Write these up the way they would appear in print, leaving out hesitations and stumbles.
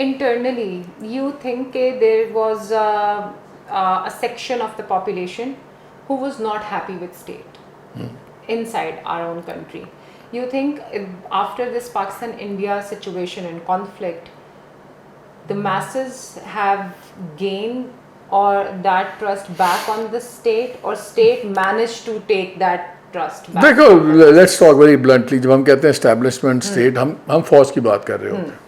internally, you think there was a section of the population who was not happy with state inside our own country. You think after this Pakistan-India situation and conflict, the masses have gained or that trust back on the state, or state managed to take that trust back? دیکھو let's talk very bluntly. جب ہم کہتے ہیں establishment state, ہم فوج کی بات کر رہے ہوتے ہیں.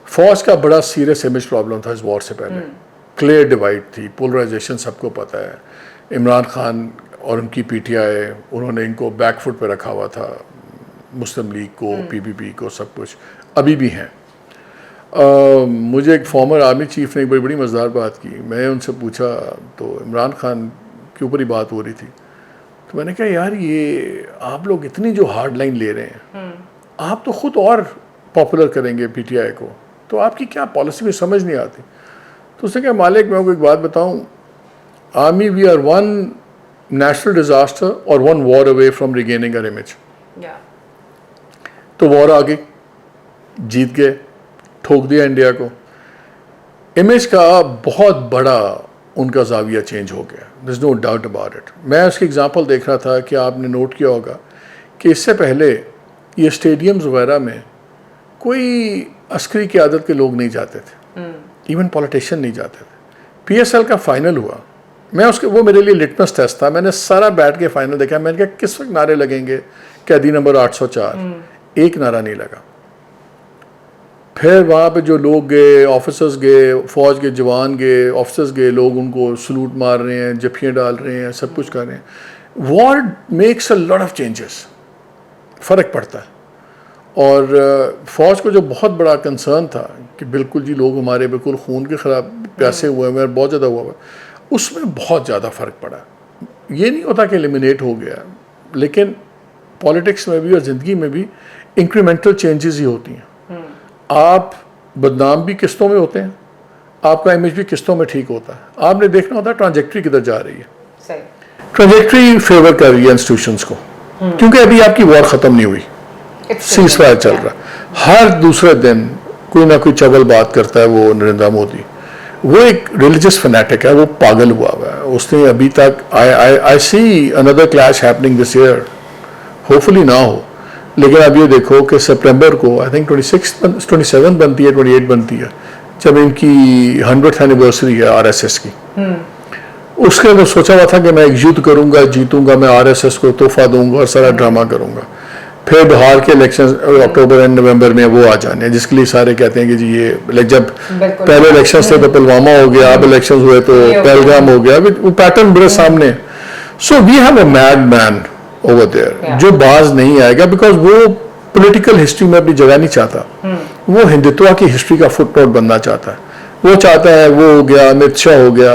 فوج کا بڑا سیریس امیج پرابلم تھا اس وار سے پہلے. کلیئر ڈیوائڈ تھی, پولرائزیشن سب کو پتہ ہے. عمران خان اور ان کی پی ٹی آئی, انہوں نے ان کو بیک فٹ پہ رکھا ہوا تھا, مسلم لیگ کو, پی پی پی کو, سب کچھ ابھی بھی ہیں. مجھے ایک فارمر آرمی چیف نے ایک بڑی مزیدار بات کی. میں ان سے پوچھا تو عمران خان کے اوپر ہی بات ہو رہی تھی, تو میں نے کہا یار یہ آپ لوگ اتنی جو ہارڈ لائن لے رہے ہیں, آپ تو خود اور پاپولر کریں گے پی ٹی آئی کو, تو آپ کی کیا پالیسی میں سمجھ نہیں آتی. تو اس نے کہا مالک میں آپ کو ایک بات بتاؤں, army we are one national disaster اور one war away from regaining our image. تو وار آ گئی, جیت گئے, ٹھوک دیا انڈیا کو. امیج کا بہت بڑا ان کا زاویہ چینج ہو گیا, دیر is no doubt about it. میں اس کی ایگزامپل دیکھ رہا تھا کہ آپ نے نوٹ کیا ہوگا کہ اس سے پہلے یہ اسٹیڈیمز وغیرہ میں کوئی عسکری قیادت کے لوگ نہیں جاتے تھے, ایون پولیٹیشین نہیں جاتے تھے. پی ایس ایل کا فائنل ہوا, میں اس کے وہ میرے لیے لٹمس ٹیسٹ تھا. میں نے سارا بیٹھ کے فائنل دیکھا. میں نے کہا کس وقت نعرے لگیں گے, قیدی نمبر 804, ایک نعرہ نہیں لگا. پھر وہاں پہ جو لوگ گئے, آفیسرز گئے, فوج کے جوان گئے, آفیسرز گئے, لوگ ان کو سلوٹ مار رہے ہیں, جفیاں ڈال رہے ہیں, سب کچھ کر رہے ہیں. War makes a lot of changes, فرق پڑتا ہے. اور فوج کو جو بہت بڑا کنسرن تھا کہ بالکل جی لوگ ہمارے بالکل خون کے خراب پیاسے ہوئے ہیں, بہت زیادہ ہوا ہوا, اس میں بہت زیادہ فرق پڑا. یہ نہیں ہوتا کہ ایلیمینیٹ ہو گیا, لیکن پالیٹکس میں بھی اور زندگی میں بھی انکریمنٹل چینجز ہی ہوتی ہیں. آپ بدنام بھی قسطوں میں ہوتے ہیں, آپ کا امیج بھی قسطوں میں ٹھیک ہوتا ہے. آپ نے دیکھنا ہوتا ہے ٹرانجیکٹری کدھر جا رہی ہے. ٹرانجیکٹری فیور کر رہی ہے انسٹیٹیوشنس کو, کیونکہ ابھی آپ کی وار ختم نہیں ہوئی, سیز فائر چل رہا. ہر دوسرے دن کوئی نہ کوئی چول بات کرتا ہے وہ نریندر مودی. وہ ایک ریلیجس فنیٹک ہے, وہ پاگل ہوا ہوا ہے. اس نے ابھی تک آئی سی اندر clash happening this year, hopefully نہ ہو, لیکن اب یہ دیکھو کہ سپٹمبر کو آئی تھنک 27 بنتی ہے, 28 بنتی ہے, جب ان کی 100th اینیورسری ہے آر ایس ایس کی. اس کے اندر سوچا ہوا تھا کہ میں ایک یدھ کروں گا, جیتوں گا, میں آر ایس ایس کو تحفہ دوں گا اور سارا ڈرامہ کروں گا. پھر بہار کے الیکشن اکتوبر اینڈ نومبر میں وہ آ جانے ہیں, جس کے لیے سارے کہتے ہیں کہ جی یہ جب پہلے الیکشن تھے تو پلوامہ ہو گیا, اب الیکشن ہوئے تو پہلگام ہو گیا. وہ پیٹرن بڑے سامنے. So we have a mad man over there جو باز نہیں آئے گا, بیکاز وہ پولیٹیکل ہسٹری میں اپنی جگہ نہیں چاہتا. وہ ہندوتوا کی ہسٹری کا فٹ نوٹ بننا چاہتا ہے. وہ چاہتا ہے, وہ ہو گیا امت شاہ ہو گیا,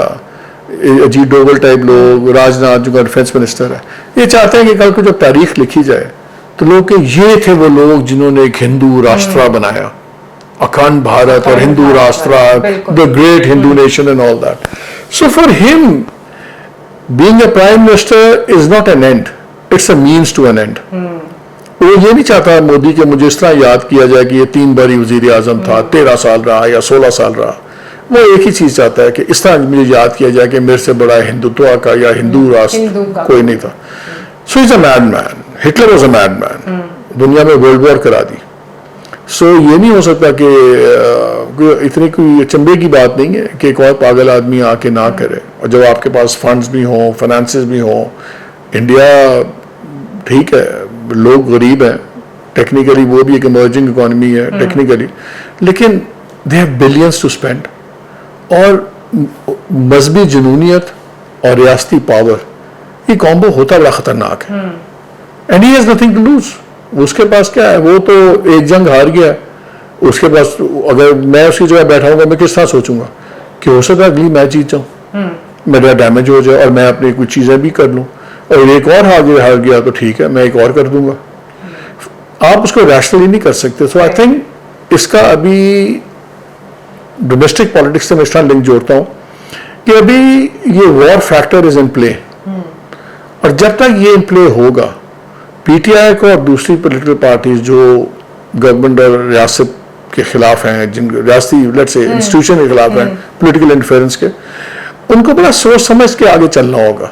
اجیت ڈوبل ٹائپ لوگ, راجناتھ جو ڈیفینس منسٹر ہے, یہ چاہتے ہیں کہ کل کو جب تاریخ لکھی جائے تو لوگ کہ یہ تھے وہ لوگ جنہوں نے ایک ہندو راشٹرا بنایا, اکھنڈ بھارت اور Hindu Rashtra, the great Hindu nation and all that. So for ہم being a prime minister is not an end, it's a means to an end. وہ یہ نہیں چاہتا مودی کہ مجھے اس طرح یاد کیا جائے کہ یہ 3 باری وزیر اعظم تھا, 13 سال رہا یا 16 سال رہا. وہ ایک ہی چیز چاہتا ہے کہ اس طرح مجھے یاد کیا جائے کہ میرے سے بڑا ہندوتوا کا یا ہندو راشٹر کوئی نہیں تھا. So is a mad man. Hitler was a mad man, دنیا میں ورلڈ وار کرا دی. سو یہ نہیں ہو سکتا کہ اتنی کوئی چمبے کی بات نہیں ہے کہ ایک اور پاگل آدمی آ کے نہ کرے. اور جب آپ کے پاس فنڈز بھی ہوں, فنانسز بھی ہوں, انڈیا ٹھیک ہے لوگ غریب ہیں, ٹیکنیکلی وہ بھی ایک ایمرجنگ اکانومی ہے ٹیکنیکلی, لیکن they have balance to spend. اور مذہبی جنونیت اور ریاستی پاور, یہ کامبو ہوتا بڑا خطرناک ہے. And he has nothing to lose. اس کے پاس کیا ہے, وہ تو ایک جنگ ہار گیا. اس کے پاس اگر میں اس کی جگہ بیٹھا ہوں گا, میں کس طرح سوچوں گا کہ ہو سکتا ہے اگلی میچ جیت جاؤں, میرا ڈیمیج ہو جائے اور میں اپنی کچھ چیزیں بھی کر لوں, اور ایک اور ہار گیا تو ٹھیک ہے میں ایک اور کر دوں گا. آپ اس کو ریشنلی نہیں کر سکتے. سو آئی تھنک اس کا ابھی ڈومیسٹک پالیٹکس سے میں اس طرح لنک جوڑتا ہوں کہ ابھی یہ وار فیکٹر از ان پلے, اور جب تک یہ ان پلے ہوگا پی ٹی آئی کو اور دوسری پولیٹیکل پارٹیز جو گورنمنٹ اور ریاست کے خلاف ہیں, جن ریاستی لیٹ سے انسٹیٹیوشن کے خلاف ہیں, پولیٹیکل انٹرفیئرنس کے, ان کو بڑا سوچ سمجھ کے آگے چلنا ہوگا.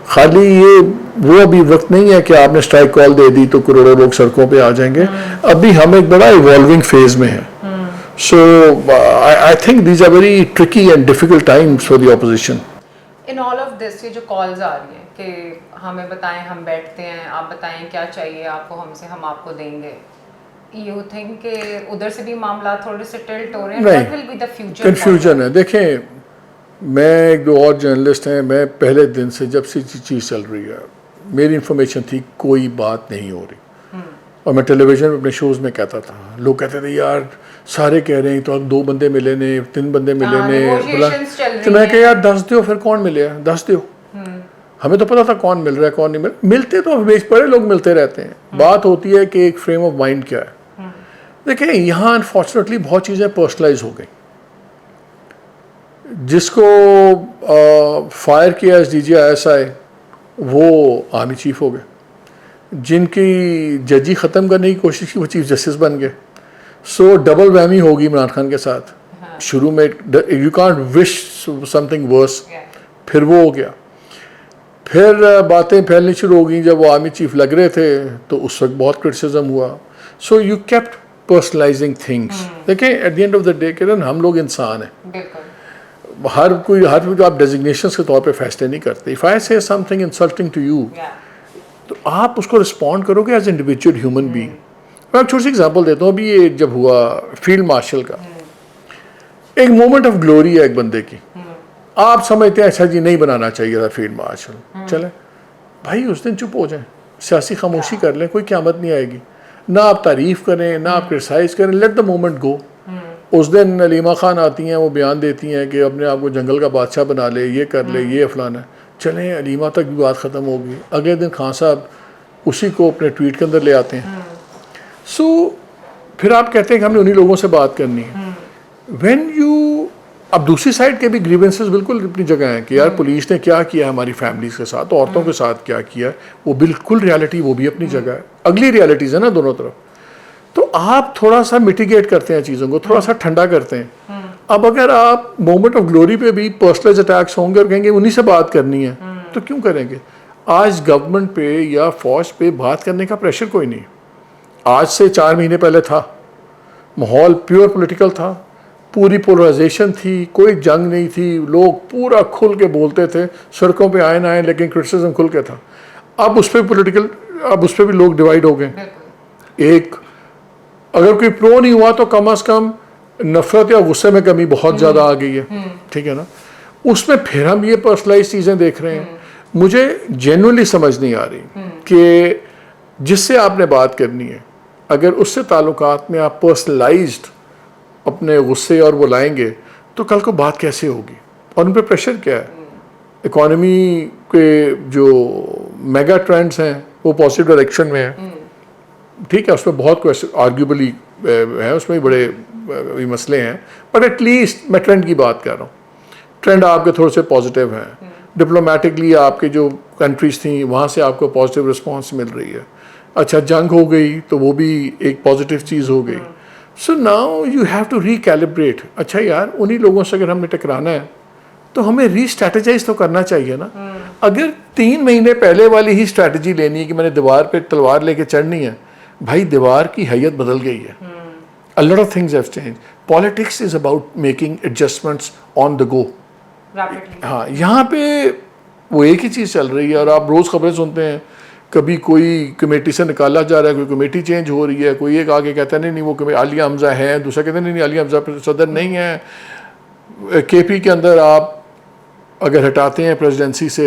خالی یہ وہ ابھی وقت نہیں ہے کہ آپ نے اسٹرائک کال دے دی تو کروڑوں لوگ سڑکوں پہ آ جائیں گے. ابھی ہم ایک بڑا ایوالونگ فیز میں ہیں. So I think these are very tricky and difficult times for the opposition. In all of this, یہ جو کالز آ رہی ہیں کہ ہمیں بتائیں, ہم بیٹھتے ہیں, آپ بتائیں کیا چاہیے آپ کو ہم سے, ہم آپ کو دیں گے, یو تھنک کہ ادھر سے بھی معاملات تھوڑے سے ٹلٹ ہو رہے ہیں؟ What will be the future? Confusion ہے. دیکھیں, میں ایک دو اور جرنلسٹ ہیں, میں پہلے دن سے جب سے چیز چل رہی ہے میری انفارمیشن تھی کوئی بات نہیں ہو رہی, اور میں ٹیلی ویژن اپنے شوز میں کہتا تھا, لوگ کہتے تھے یار سارے کہہ رہے ہیں تو اب 2 بندے ملے نے, 3 بندے ملے نے, تو میں کہ یار 10 دیو, پھر کون ملے, 10 دیو. ہمیں تو پتا تھا کون مل رہا ہے کون نہیں ملتے تو بڑے لوگ ملتے رہتے ہیں. بات ہوتی ہے کہ ایک فریم آف مائنڈ کیا ہے. دیکھیں یہاں انفارچونیٹلی بہت چیزیں پرسنلائز ہو گئیں. جس کو فائر کیا S D G I S I وہ آرمی چیف ہو گئے, جن کی ججی ختم کرنے کی کوشش کی وہ چیف جسٹس بن گئے. سو ڈبل ویمی ہوگی عمران خان کے ساتھ. شروع میں you can't wish something worse, پھر وہ ہو گیا, پھر باتیں پھیلنی شروع ہو گئیں. جب وہ آرمی چیف لگ رہے تھے تو اس وقت بہت کرٹیسزم ہوا. So you kept personalising things. دیکھیں at the end of the day کرن ہم لوگ انسان ہیں, ہر کوئی آپ ڈیزگنیشنس کے طور پہ فیصلے نہیں کرتے. If I say something insulting to you تو آپ اس کو رسپونڈ کرو گے ایز انڈیویجول ہیومن بینگ. میں ایک چھوٹی سی ایگزامپل دیتا ہوں. ابھی یہ جب ہوا فیلڈ مارشل کا, ایک مومنٹ آف گلوری ہے ایک بندے کی, آپ سمجھتے ہیں اچھا جی نہیں بنانا چاہیے تھا فیلڈ مارشل, چلیں بھائی اس دن چپ ہو جائیں, سیاسی خاموشی کر لیں, کوئی قیامت نہیں آئے گی. نہ آپ تعریف کریں نہ آپ کرٹیسائز کریں, لیٹ دا مومنٹ گو. اس دن علیمہ خان آتی ہیں, وہ بیان دیتی ہیں کہ اپنے آپ کو جنگل کا بادشاہ بنا لے, یہ کر لے, یہ فلانا ہے. چلیں علیمہ تک بھی بات ختم ہوگی. اگلے دن خان صاحب اسی کو اپنے ٹویٹ کے اندر لے آتے ہیں. سو پھر آپ کہتے ہیں کہ ہم نے انہی لوگوں سے بات کرنی ہے. وین یو اب دوسری سائڈ کے بھی گریونسز بالکل اپنی جگہ ہیں کہ یار پولیس نے کیا کیا ہماری فیملیز کے ساتھ, عورتوں کے ساتھ کیا کیا, وہ بالکل ریالٹی وہ بھی اپنی جگہ ہے. اگلی ریالٹیز ہیں نا دونوں طرف. تو آپ تھوڑا سا میٹیگیٹ کرتے ہیں چیزوں کو, تھوڑا سا ٹھنڈا کرتے ہیں. اب اگر آپ مومنٹ آف گلوری پہ بھی پرسنلائز اٹیکس ہوں گے اور کہیں گے انہی سے بات کرنی ہے, تو کیوں کریں گے؟ آج گورنمنٹ پہ یا فوج پہ بات کرنے کا پریشر کوئی نہیں. آج سے 4 مہینے پہلے تھا, ماحول پیور پولیٹیکل تھا, پوری پولرائزیشن تھی, کوئی جنگ نہیں تھی, لوگ پورا کھل کے بولتے تھے, سڑکوں پہ آئے نہ آئے لیکن کرٹیسزم کھل کے تھا. اب اس پہ پولیٹیکل, اب اس پہ بھی لوگ ڈیوائڈ ہو گئے. ایک اگر کوئی پرو نہیں ہوا تو کم از کم نفرت یا غصے میں کمی بہت زیادہ آ گئی ہے, ٹھیک ہے نا. اس میں پھر ہم یہ پرسنلائز چیزیں دیکھ رہے ہیں. مجھے جینوئنلی سمجھ نہیں آ رہی کہ جس سے آپ نے بات کرنی ہے اگر اس سے تعلقات میں آپ پرسنلائزڈ اپنے غصے اور وہ لائیں گے تو کل کو بات کیسے ہوگی. اور ان پہ پریشر کیا ہے؟ اکانومی کے جو میگا ٹرینڈز ہیں وہ پازیٹیو ڈائریکشن میں ہیں, ٹھیک ہے, اس میں بہت کوئی آرگیوبلی ہیں, اس میں بڑے مسئلے ہیں, بٹ ایٹ لیسٹ میں ٹرینڈ کی بات کر رہا ہوں. ٹرینڈ آپ کے تھوڑے سے پازیٹیو ہیں. ڈپلومیٹکلی آپ کے جو کنٹریز تھیں وہاں سے آپ کو پازیٹیو رسپانس مل رہی ہے. اچھا جنگ ہو گئی تو وہ بھی ایک پازیٹیو چیز ہو گئی. So now you have to recalibrate. اچھا یار انہی لوگوں سے اگر ہم نے ٹکرانا ہے تو ہمیں ری اسٹریٹجائز تو کرنا چاہیے نا. اگر 3 مہینے پہلے والی ہی اسٹریٹجی لینی ہے کہ میں نے دیوار پہ تلوار لے کے چڑھنی ہے, بھائی دیوار کی حیت بدل گئی ہے. A lot of things have changed. Politics is about making adjustments on the go. ہاں یہاں پہ وہ ایک ہی چیز چل رہی ہے اور آپ روز خبریں سنتے ہیں, کبھی کوئی کمیٹی سے نکالا جا رہا ہے, کوئی کمیٹی چینج ہو رہی ہے, کوئی ایک آگے کہتا ہے نہیں وہ عالیہ حمزہ ہے, دوسرا کہتا ہے نہیں عالیہ حمزہ صدر نہیں ہے. کے پی کے اندر آپ اگر ہٹاتے ہیں پریزیڈنسی سے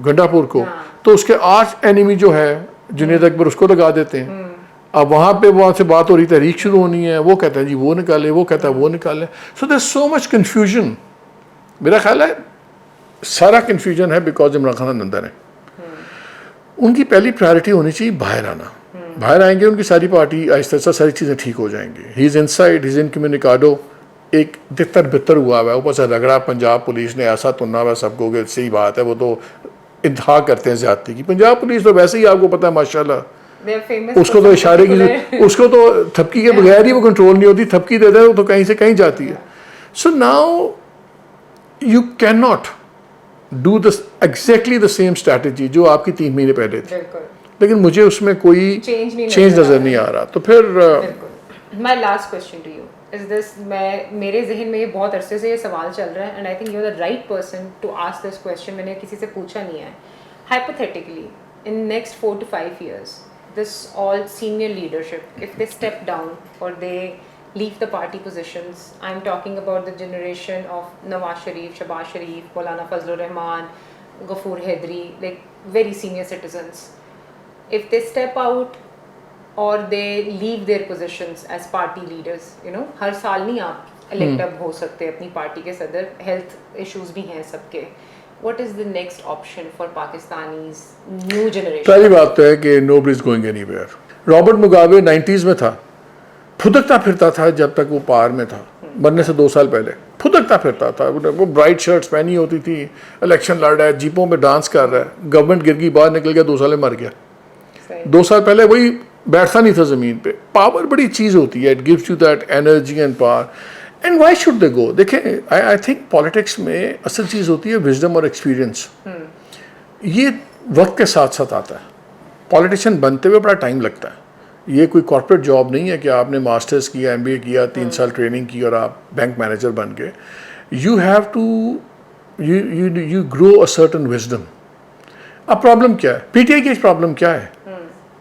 گنڈا پور کو تو اس کے آرچ اینیمی جو ہے جنید اکبر اس کو لگا دیتے ہیں. اب وہاں سے بات ہو رہی, تحریک شروع ہونی ہے, وہ کہتا ہے جی وہ نکالے, وہ کہتا ہے وہ نکالے. سو دیر سو مچ کنفیوژن. میرا خیال ہے سارا کنفیوژن ہے بیکاز عمران خان اندر ہیں. ان کی پہلی پرائرٹی ہونی چاہیے باہر آنا. باہر آئیں گے ان کی ساری پارٹی آہستہ آہستہ ساری چیزیں ٹھیک ہو جائیں گی. ہی از ان سائڈ, ہی از ان کمیونیکاڈو, ایک تتر بتر ہوا ہوا ہے, اوپر سے رگڑا پنجاب پولیس نے ایسا تننا ہوا سب کو کہ صحیح بات ہے, وہ تو انتہا کرتے ہیں زیادتی کی. پنجاب پولیس تو ویسے ہی آپ کو پتہ ہے ماشاء اللہ They are famous اس کو for تو some اشارے کی particular- اس کو تو تھپکی کے بغیر ہی وہ کنٹرول نہیں ہوتی, تھپکی دیتا ہے وہ تو کہیں سے کہیں جاتی ہے. سو now you can not do this exactly the same strategy جو آپ کی 3 مہینے پہلے تھی, بالکل لیکن مجھے اس میں کوئی چینج نظر نہیں آ رہا. تو پھر بالکل. My last question to you is this, میرے ذہن میں یہ بہت عرصے سے یہ سوال چل رہا ہے, and I think you are the right person to ask this question. میں نے کسی سے پوچھا نہیں ہے. Hypothetically in next 4 to 5 years, this all senior leadership, if they step down or they leave the party positions, I'm talking about the generation of Nawaz Sharif, Shahbaz Sharif, Maulana Fazlur Rahman, Ghafoor Haidari, like very senior citizens. If they step out or they leave their positions as party leaders, you know, ہر سال نہیں آپ elect up ہو سکتے اپنی party کے صدر, health issues بھی ہیں سب کے. What is the next option for Pakistanis new generation? پہلی بات تو ہے کہ nobody is going anywhere. Robert Mugabe 90s میں تھا, پھدکتا پھرتا تھا جب تک وہ پار میں تھا, مرنے سے 2 سال پہلے پھدکتا پھرتا تھا. وہ برائٹ شرٹس پہنی ہوتی تھی, الیکشن لڑ رہا ہے, جیپوں پہ ڈانس کر رہا ہے, گورنمنٹ گر گئی, باہر نکل گیا, 2 سال میں مر گیا. 2 سال پہلے وہی بیٹھتا نہیں تھا زمین پہ. پاور بڑی چیز ہوتی ہے, it gives you that energy and power. And why should they go? دیکھیں, آئی تھنک پالیٹکس میں اصل چیز ہوتی ہے وزڈم اور ایکسپیرئنس. یہ وقت کے ساتھ ساتھ آتا ہے. پالیٹیشین بنتے ہوئے بڑا ٹائم لگتا ہے. یہ کوئی کارپوریٹ جاب نہیں ہے کہ آپ نے ماسٹرز کیا, MBA کیا, 3 سال ٹریننگ کی اور آپ بینک مینیجر بن گئے. You have to you grow a certain wisdom. اب پرابلم کیا ہے؟ پی ٹی آئی کی پرابلم کیا ہے؟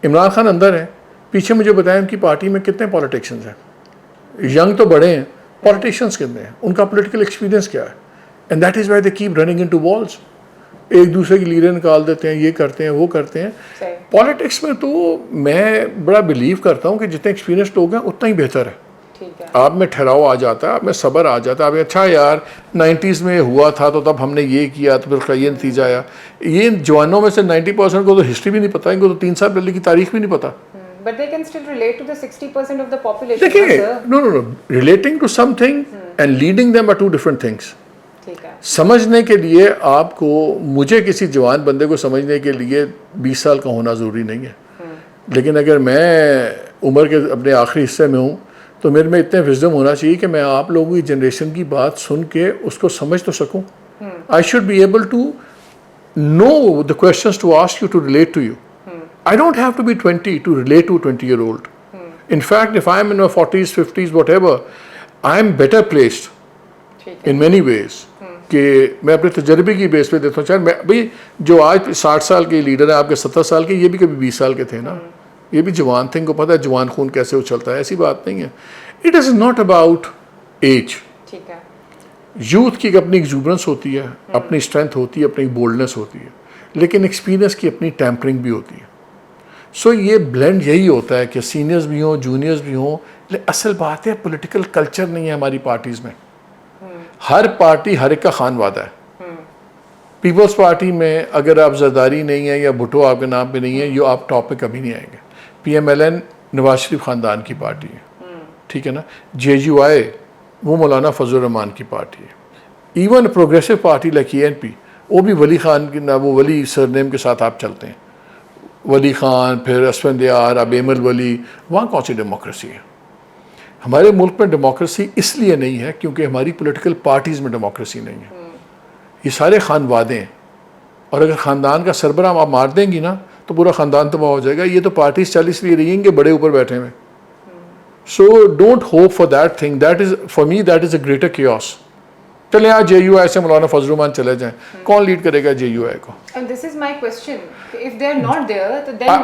عمران خان اندر ہے, پیچھے مجھے بتائیں ان کی پارٹی میں کتنے پالیٹیشینز ہیں؟ ینگ تو بڑے ہیں, پالیٹیشینز کتنے ہیں؟ ان کا پولیٹیکل ایکسپیرینس کیا ہے؟ And that is why they keep running into walls. ایک دوسرے کی لیڈر نکال دیتے ہیں, یہ کرتے ہیں, وہ کرتے ہیں. پالیٹکس میں تو میں بڑا بلیو کرتا ہوں کہ جتنے ایکسپیرینس لوگ ہیں اتنا ہی بہتر ہے. آپ میں ٹھہراؤ آ جاتا ہے, آپ میں صبر آ جاتا ہے. آپ اچھا یار 90s میں ہوا تھا تو تب ہم نے یہ کیا تو پھر یہ نتیجہ آیا. یہ جوانوں میں سے 90% کو تو ہسٹری بھی نہیں پتہ, ان کو تو 3 سال پہلے کی تاریخ بھی نہیں پتہ. But they can still relate to the 60% of the population. دیکھیے, no, relating to something and leading them are 2 different things. سمجھنے کے لیے آپ کو, مجھے کسی جوان بندے کو سمجھنے کے لیے 20 سال کا ہونا ضروری نہیں ہے. لیکن اگر میں عمر کے اپنے آخری حصے میں ہوں تو میرے میں اتنے وزڈم ہونا چاہیے کہ میں آپ لوگوں کی جنریشن کی بات سن کے اس کو سمجھ تو سکوں. I should be able to know the questions to ask you to relate to you. I don't have to be 20 to relate to a 20-year-old. In fact, if I'm in my 40s, 50s, whatever, I'm better placed in many ways. کہ میں اپنے تجربے کی بیس پہ دیتا ہوں. چاہے بھائی جو آج 60 سال کے لیڈر ہیں آپ کے 70 سال کے, یہ بھی کبھی 20 سال کے تھے نا, یہ بھی جوان تھے, ان کو پتہ ہے جوان خون کیسے اچھلتا ہے. ایسی بات نہیں ہے. It is not about age. Youth کی اپنی ایگزوبرنس ہوتی ہے, اپنی اسٹرینتھ ہوتی ہے, اپنی بولڈنس ہوتی ہے, لیکن ایکسپیرینس کی اپنی ٹیمپرنگ بھی ہوتی ہے. سو یہ بلینڈ یہی ہوتا ہے کہ سینئرز بھی ہوں, جونیئرز بھی ہوں. اصل بات ہے پولیٹیکل کلچر نہیں ہے ہماری پارٹیز میں. ہر پارٹی ہر ایک کا خان وادہ ہے. پیپلز پارٹی میں اگر آپ زرداری نہیں ہیں یا بھٹو آپ کے نام پہ نہیں ہے, یہ آپ ٹاپ پہ کبھی نہیں آئیں گے. PMLN نواز شریف خاندان کی پارٹی ہے, ٹھیک ہے نا. JUI وہ مولانا فضل الرحمان کی پارٹی ہے. Even progressive party like ANP, وہ بھی ولی خان کی, وہ ولی سر نیم کے ساتھ آپ چلتے ہیں. ولی خان, پھر اسفندیار, اب ایمل ولی. وہاں کون سی ڈیموکریسی ہے؟ ہمارے ملک میں ڈیموکریسی اس لیے نہیں ہے کیونکہ ہماری پولیٹیکل پارٹیز میں ڈیموکریسی نہیں ہے. یہ سارے خانوادے ہیں, اور اگر خاندان کا سربراہ آپ مار دیں گی نا تو پورا خاندان تباہ ہو جائے گا. یہ تو پارٹیز 40 لیے رہی ہیں کہ بڑے اوپر بیٹھے ہوئے. So don't hope for that thing. That is for me that is a greater chaos. چلیں آج JUI سے مولانا فضل الرحمان چلے جائیں, کون لیڈ کرے گا JUI کو؟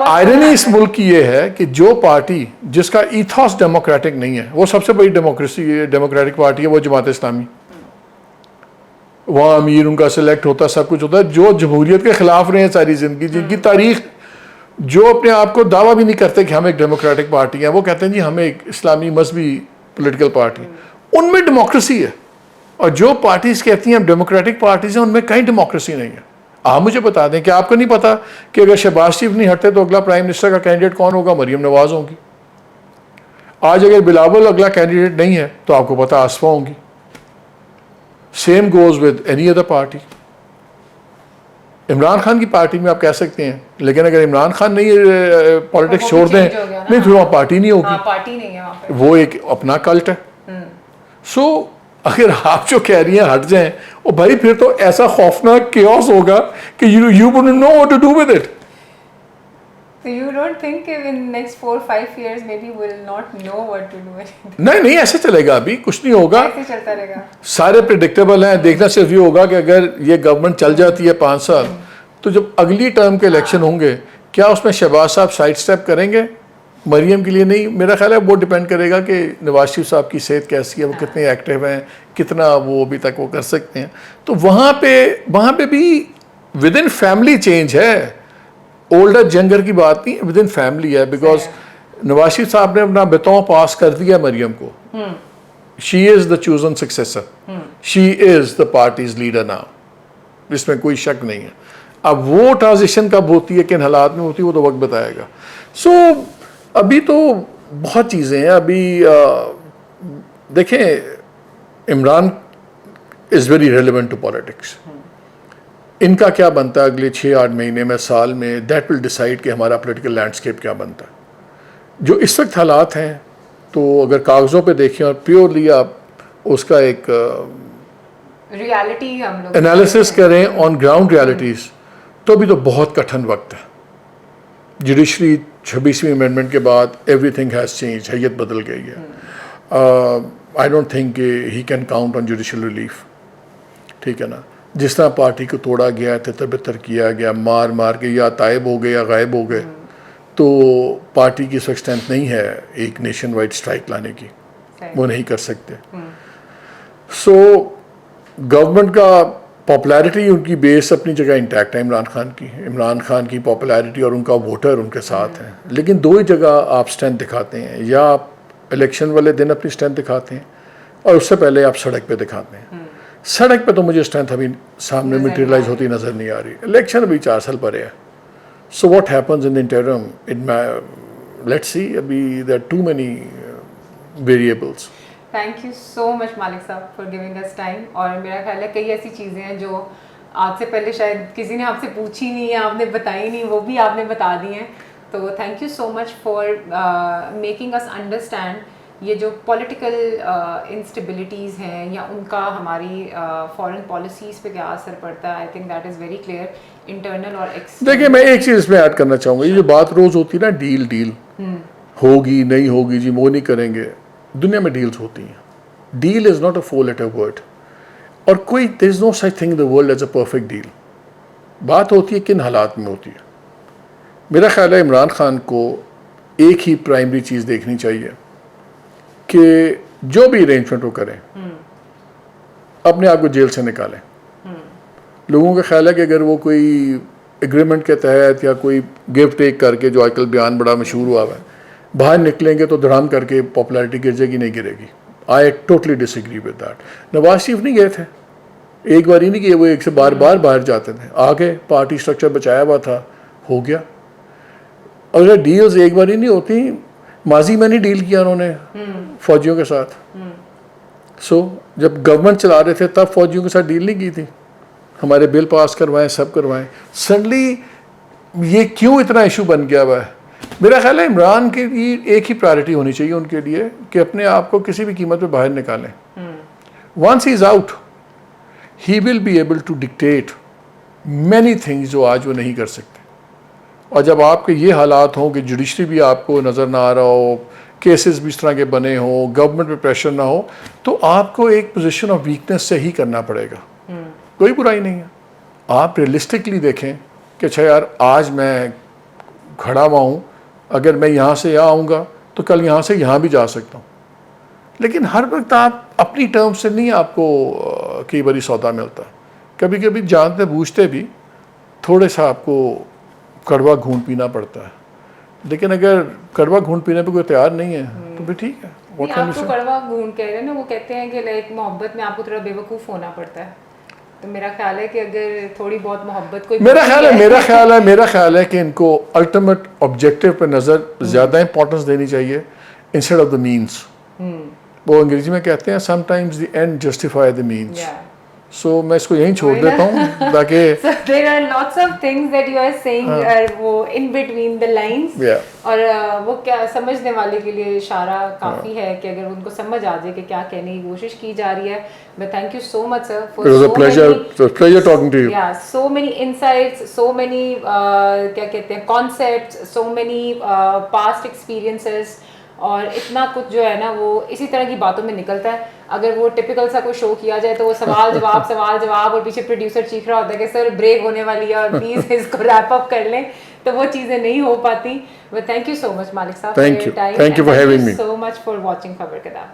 آئرنی اس ملک کی یہ ہے کہ جو پارٹی جس کا ایتھوس ڈیموکریٹک نہیں ہے, وہ سب سے بڑی ڈیموکریٹک پارٹی ہے, وہ جماعت اسلامی. وہاں امیر ان کا سلیکٹ ہوتا, سب کچھ ہوتا ہے. جو جمہوریت کے خلاف رہے ہیں ساری زندگی, جن کی تاریخ, جو اپنے آپ کو دعویٰ بھی نہیں کرتے کہ ہم ایک ڈیموکریٹک پارٹی ہیں, وہ کہتے ہیں جی ہم ایک اسلامی مذہبی پولیٹیکل پارٹی. ان میں ڈیموکریسی ہے. اور جو پارٹیز کہتی ہیں ہم ڈیموکریٹک پارٹیز ہیں, ان میں کہیں ڈیموکریسی نہیں ہے. آپ مجھے بتا دیں کہ آپ کو نہیں پتا کہ اگر شہباز شریف نہیں ہٹتے تو اگلا پرائم منسٹر کا کینڈیڈیٹ کون ہوگا؟ مریم نواز ہوں گی. آج اگر بلاول اگلا کینڈیڈیٹ نہیں ہے تو آپ کو پتا آصفہ ہوں گی. Same goes with any other party. Imran Khan کی پارٹی میں آپ کہہ سکتے ہیں, لیکن اگر عمران خان نہیں پالیٹکس چھوڑ دیں نہیں پھر وہاں پارٹی نہیں ہوگی, پارٹی نہیں ہے وہاں پہ, وہ ایک اپنا کلٹ ہے. سو اگر آپ جو کہہ رہی ہیں ہٹ جائیں, او بھائی پھر تو ایسا خوفناک کیوس ہوگا کہ you wouldn't know what to do with it. So you don't think in next 4-5 years maybe we'll not know what to do with it? نہیں ایسے چلے گا, ابھی کچھ نہیں ہوگا, ایسے چلتا رہے گا, سارے پریڈکٹیبل ہیں. دیکھنا صرف یہ ہوگا کہ اگر یہ گورنمنٹ چل جاتی ہے 5 سال, تو جب اگلی ٹرم کے الیکشن ہوں گے کیا اس میں شہباز صاحب سائڈ سٹیپ کریں گے؟ مریم کے لیے نہیں. میرا خیال ہے وہ ڈیپینڈ کرے گا کہ نواز شریف صاحب کی صحت کیسی ہے, وہ کتنے ایکٹیو ہیں, کتنا وہ ابھی تک وہ کر سکتے ہیں. تو وہاں پہ بھی ود ان فیملی چینج ہے, اولڈر ینگر کی بات نہیں, ود ان فیملی ہے. بیکاز نواز شریف صاحب نے اپنا بیتون پاس کر دیا مریم کو. She is the chosen successor, she is the party's leader now, اس میں کوئی شک نہیں ہے. اب وہ ٹرانزیشن کب ہوتی ہے, کن حالات میں ہوتی ہے, وہ تو وقت بتائے گا. سو ابھی تو بہت چیزیں ہیں. ابھی دیکھیں Imran is very relevant to politics. ان کا کیا بنتا ہے اگلے 6-8 مہینے میں, سال میں, دیٹ ول ڈیسائڈ کہ ہمارا پولیٹیکل لینڈسکیپ کیا بنتا ہے. جو اس وقت حالات ہیں تو اگر کاغذوں پہ دیکھیں اور پیورلی آپ اس کا ایک ریالٹی ہم لوگ انالیسس کریں آن گراؤنڈ ریالٹیز, تو ابھی تو بہت کٹھن وقت ہے. جوڈیشری 26ویں امینڈمنٹ کے بعد ایوری تھنگ ہیز چینج, حیت بدل گئی ہے. آئی ڈونٹ تھنک کہ he can count on judicial relief. ٹھیک ہے نا, جس طرح پارٹی کو توڑا گیا, تتر بتر کیا گیا, مار کے یا تائب ہو گئے یا غائب ہو گئے, تو پارٹی کی اس وقت اسٹرینتھ نہیں ہے ایک نیشن وائڈ اسٹرائک لانے کی, وہ نہیں کر سکتے. سو گورنمنٹ کا پاپولیرٹی, ان کی بیس اپنی جگہ انٹیکٹ ہے عمران خان کی پاپولیرٹی اور ان کا ووٹر ان کے ساتھ ہیں. لیکن دو ہی جگہ آپ اسٹرینتھ دکھاتے ہیں, یا آپ الیکشن والے دن اپنی اسٹرینتھ دکھاتے ہیں, اور اس سے پہلے آپ سڑک پہ دکھاتے ہیں. سڑک پہ تو مجھے اسٹرینتھ ابھی سامنے میٹیریلائز ہوتی نظر نہیں آ رہی. الیکشن ابھی 4 سال پرے ہے. So what happens in interim, let's see. ابھی there are too many variables. Thank you so much Malik صاحب فار گیونگ اس ٹائم. اور میرا خیال ہے کئی ایسی چیزیں ہیں جو آج سے پہلے شاید کسی نے آپ سے پوچھی نہیں ہے, آپ نے بتائی نہیں, وہ بھی آپ نے بتا دی ہیں. تو thank you so much for making اس انڈرسٹینڈ یہ جو پولیٹیکل انسٹیبلٹیز ہیں یا ان کا ہماری فارن پالیسیز پہ کیا اثر پڑتا ہے. I think that is very clear internal اور دیکھیں میں ایک چیز اس میں ایڈ کرنا چاہوں گا. یہ جو بات روز ہوتی ہے نا, ڈیل ہوگی نہیں ہوگی جی, وہ نہیں کریں گے. دنیا میں ڈیلز ہوتی ہیں. Deal is not a 4-letter word, اور کوئی there is no such thing in the world as a perfect deal. بات ہوتی ہے کن حالات میں ہوتی ہے. میرا خیال ہے عمران خان کو ایک ہی پرائمری چیز دیکھنی چاہیے کہ جو بھی ارینجمنٹ وہ کریں اپنے آپ کو جیل سے نکالیں. لوگوں کا خیال ہے کہ اگر وہ کوئی ایگریمنٹ کے تحت یا کوئی گیو ٹیک کر کے, جو آج کل بیان بڑا مشہور ہوا ہے, باہر نکلیں گے تو دھڑام کر کے پاپولیرٹی گر جائے گی. نہیں گرے گی. I totally disagree with that. Nawaz Sharif نہیں گئے تھے, ایک بار ہی نہیں کہ وہ ایک سے بار باہر جاتے تھے. آگے پارٹی اسٹرکچر بچایا ہوا تھا, ہو گیا. اگر ڈیلز ایک بار ہی نہیں ہوتی, ماضی میں نہیں ڈیل کیا انہوں نے فوجیوں کے ساتھ. سو جب گورنمنٹ چلا رہے تھے تب فوجیوں کے ساتھ ڈیل نہیں کی تھی. ہمارے بل پاس کروائیں, سب کروائیں. سڈنلی یہ کیوں اتنا ایشو بن گیا ہوا ہے؟ میرا خیال ہے عمران کے لیے ایک ہی پرائرٹی ہونی چاہیے ان کے لیے کہ اپنے آپ کو کسی بھی قیمت پہ باہر نکالیں. Once he is out he will be able to dictate many things جو آج وہ نہیں کر سکتے. اور جب آپ کے یہ حالات ہوں کہ جوڈیشری بھی آپ کو نظر نہ آ رہا ہو, کیسز بھی اس طرح کے بنے ہوں, گورنمنٹ پہ پریشر نہ ہو, تو آپ کو ایک پوزیشن آف ویکنیس سے ہی کرنا پڑے گا. کوئی برائی نہیں ہے. آپ ریئلسٹکلی دیکھیں کہ اچھا یار آج میں کھڑا ہوا ہوں, اگر میں یہاں سے یہاں آؤں گا تو کل یہاں سے یہاں بھی جا سکتا ہوں. لیکن ہر وقت آپ اپنی ٹرم سے نہیں آپ کو کئی باری سودا ملتا. کبھی کبھی جانتے بوجھتے بھی تھوڑے سا آپ کو کڑوا گھونٹ پینا پڑتا ہے. لیکن اگر کڑوا گھونٹ پینے پہ کوئی تیار نہیں ہے تو بھی ٹھیک ہے. آپ کو کڑوا گھونٹ کہہ رہے ہیں نا, وہ کہتے ہیں کہ لائک محبت میں آپ کو تھوڑا بے وقوف ہونا پڑتا ہے. تو میرا خیال ہے کہ اگر تھوڑی بہت محبت کوئی میرا خیال ہے کہ ان کو الٹیمیٹ آبجیکٹیو پہ نظر زیادہ امپورٹنس دینی چاہیے انسٹیڈ آف دا مینس. وہ انگریزی میں کہتے ہیں sometimes the end justify the means. So میں اس کو یہیں چھوڑ دیتا ہوں تاکہ So there are lots of things that you are saying وہ in between the lines. اور وہ کیا سمجھنے والے کے لیے اشارہ کافی ہے کہ اگر ان کو سمجھ آ جائے کہ کیا کہنے کی کوشش کی جا رہی ہے. But thank you so much, sir, for It was a so pleasure. many, It was a pleasure talking to you. Yeah, so many insights, so many کیا کہتے ہیں concepts, so many past experiences. اور اتنا کچھ جو ہے نا وہ اسی طرح کی باتوں میں نکلتا ہے. اگر وہ ٹپیکل سا کوئی شو کیا جائے تو وہ سوال جواب اور پیچھے پروڈیوسر چیخ رہا ہوتا ہے کہ سر بریک ہونے والی ہے اور پلیز اس کو ریپ اپ کر لیں, تو وہ چیزیں نہیں ہو پاتی. But thank you so much Malik صاحب for your time. Thank you for having me. So much for watching خبر کداب.